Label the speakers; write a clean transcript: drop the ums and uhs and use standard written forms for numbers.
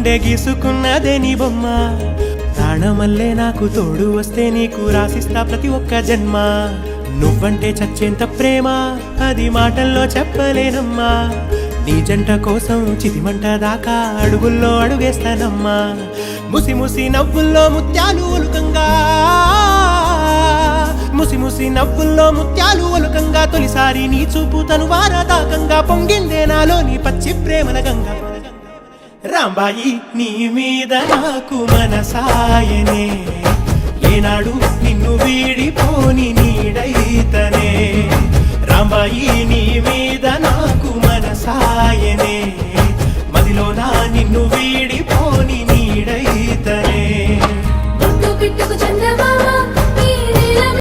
Speaker 1: గుండె గీసుకున్నదే నీ బొమ్మ ప్రాణమల్లే నాకు తోడు వస్తే నీకు రాసిస్తా ప్రతి ఒక్క జన్మ నువ్వంటే చచ్చేంత ప్రేమ అది మాటల్లో చెప్పలేనమ్మా నీ జంట కోసం చితిమంట దాకా అడుగుల్లో అడుగేస్తానమ్మా ముసి ముసి నవ్వుల్లో ముత్యాలు ఒలుకంగా ముసి ముసి నవ్వుల్లో ముత్యాలు ఒలుకంగా తొలిసారి నీ చూపు తను వారదాకంగా పొంగిందే నాలో నీ పచ్చి ప్రేమల గంగా రాంబాయి నీ మీద నాకు మనసాయనే ఏనాడు నిన్ను వీడిపో